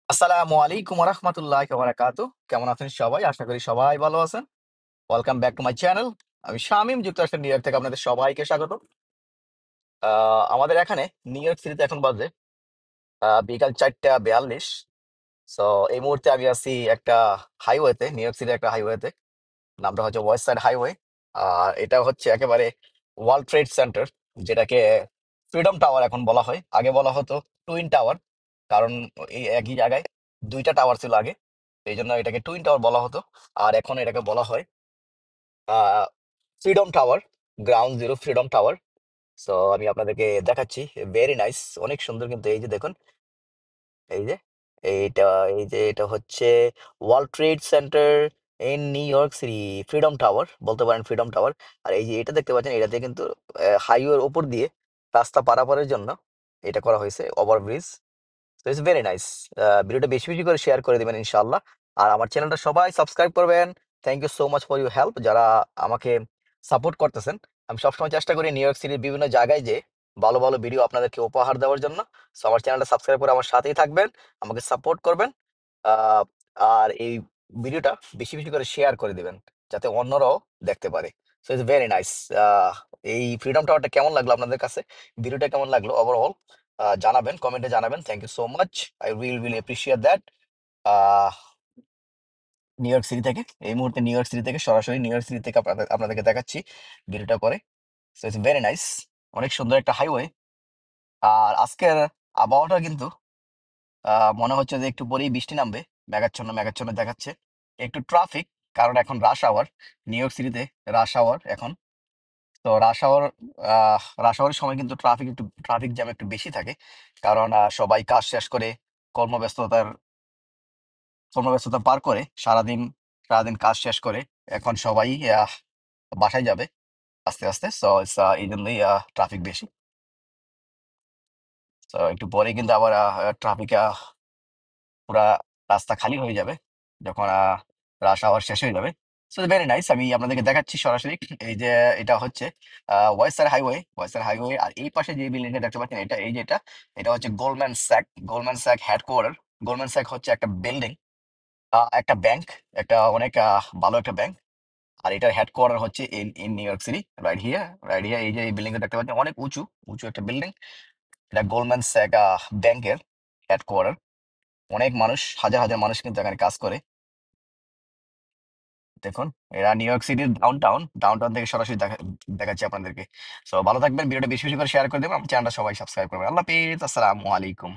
আসসালামু আলাইকুম রহমতুল্লাহ বারাকাতু। কেমন আছেন সবাই? আশা করি সবাই ভালো আছেন। Welcome back to my channel. আমি শামীম, যুক্তরাষ্ট্রের নিউ ইয়র্ক থেকে আপনাদের সবাইকে স্বাগত। আমাদের এখানে নিউ ইয়র্ক সিটিতে এখন বাজে বিকাল 4:42। সো এই মুহূর্তে আমি আছি একটা হাইওয়েতে, নিউ ইয়র্ক সিটির একটা হাইওয়েতে। নামটা হচ্ছে ওয়েস্ট সাইড হাইওয়ে। আর এটা হচ্ছে একেবারে ওয়ার্ল্ড ট্রেড সেন্টার, যেটাকে ফ্রিডম টাওয়ার এখন বলা হয়। আগে বলা হতো টুইন টাওয়ার, কারণ এই একই জায়গায় দুইটা টাওয়ার ছিল আগে, এই জন্য এটাকে টুইন টাওয়ার বলা হতো। আর এখন এটাকে বলা হয় freedom tower, ground zero freedom tower. So আমি আপনাদেরকে দেখাচ্ছি, ভেরি নাইস, অনেক সুন্দর। কিন্তু এই যে দেখুন, এই যে এইটা, এই যে এটা হচ্ছে world trade centre in new York city, freedom tower বলতে পারেন, ফ্রিডম টাওয়ার। আর এই যে এটা দেখতে পাচ্ছেন, এটাতে কিন্তু হাইওয়ের ওপর দিয়ে রাস্তা পারাপারের জন্য এটা করা হয়েছে, ওভারব্রিজ। তো ইটস ভেরি নাইস। ভিডিওটা বেশি বেশি করে শেয়ার করে দিবেন ইনশাআল্লাহ। আর আমার চ্যানেলটা সবাই সাবস্ক্রাইব করবেন। Thank you so much for your help, যারা আমাকে সাপোর্ট করতেছেন। আমি সবসময় চেষ্টা করি নিউ ইয়র্ক সিটির বিভিন্ন জায়গায় যে ভালো ভালো ভিডিও আপনাদেরকে উপহার দেওয়ার জন্য। সো আমার চ্যানেলটা সাবস্ক্রাইব করে আমার সাথেই থাকবেন, আমাকে সাপোর্ট করবেন। আহ, আর এই ভিডিওটা বেশি বেশি করে শেয়ার করে দিবেন, যাতে অন্যরাও দেখতে পারে। So it's very nice. এই ফ্রিডম টাওয়ারটা কেমন লাগলো আপনাদের কাছে, ভিডিওটা কেমন লাগলো ওভারঅল, জানাবেন, কমেন্টে জানাবেন। Thank you so much, I really appreciate that. New York city থেকে, এই মুহূর্তে নিউ ইয়র্ক সিটি থেকে, সরাসরি নিউ ইয়র্ক সিটি থেকে আপনাদেরকে দেখাচ্ছি ভিডিওটা করে। সো ইটস ভেরি নাইস, অনেক সুন্দর একটা হাইওয়ে। আর আজকের আবহাওয়াটা কিন্তু মনে হচ্ছে যে একটু পরেই বৃষ্টি নামবে, মেঘাচ্ছন্ন মেঘাচ্ছন্ন দেখাচ্ছে। একটু ট্রাফিক, কারণ এখন রাশ আওয়ার, নিউ ইয়র্ক সিটিতে রাশ আওয়ার এখন। তো রাশ আওয়ারের সময় কিন্তু ট্রাফিক জ্যাম একটু বেশি থাকে, কারণ সবাই কাজ শেষ করে কর্মব্যস্ততার কর্মব্যস্ততা পার করে সারাদিন সারাদিন কাজ শেষ করে এখন সবাই বাসায় যাবে আস্তে আস্তে। সো এই জন্যই ট্রাফিক বেশি। তো একটু পরে কিন্তু আবার ট্রাফিক পুরা রাস্তা খালি হয়ে যাবে, যখন রাশ আওয়ার শেষ হয়ে যাবে। সো ভেরি নাইস, আমি আপনাদেরকে দেখাচ্ছি সরাসরি। এই যে এটা হচ্ছে ওয়েস্টার হাইওয়ে। আর এই পাশে যে বিল্ডিংটা দেখতে পাচ্ছেন, এটা এই যে এটা হচ্ছে Goldman Sachs headquarter. Goldman Sachs হচ্ছে একটা বিল্ডিং, একটা ব্যাংক, একটা অনেক ভালো একটা ব্যাংক। আর এটার হেডকোয়ার্টার হচ্ছে in in new York city, right here. এই যে এই বিল্ডিংটা দেখতে পাচ্ছেন, অনেক উঁচু উঁচু একটা বিল্ডিং। এটা গোল্ডম্যান স্যাক ব্যাংকের হেডকোয়ার্টার। অনেক মানুষ, হাজার হাজার মানুষ কিন্তু এখানে কাজ করে। দেখুন, এরা নিউ ইয়র্ক সিটির ডাউন টাউন থেকে সরাসরি দেখাচ্ছি আপনাদেরকে। সো ভালো থাকবেন, ভিডিওটা বেশি বেশি করে শেয়ার করে দেবেন, আমার চ্যানেলটা সবাই সাবস্ক্রাইব করবেন। আল্লাহ হাফিজ, আসসালামু আলাইকুম।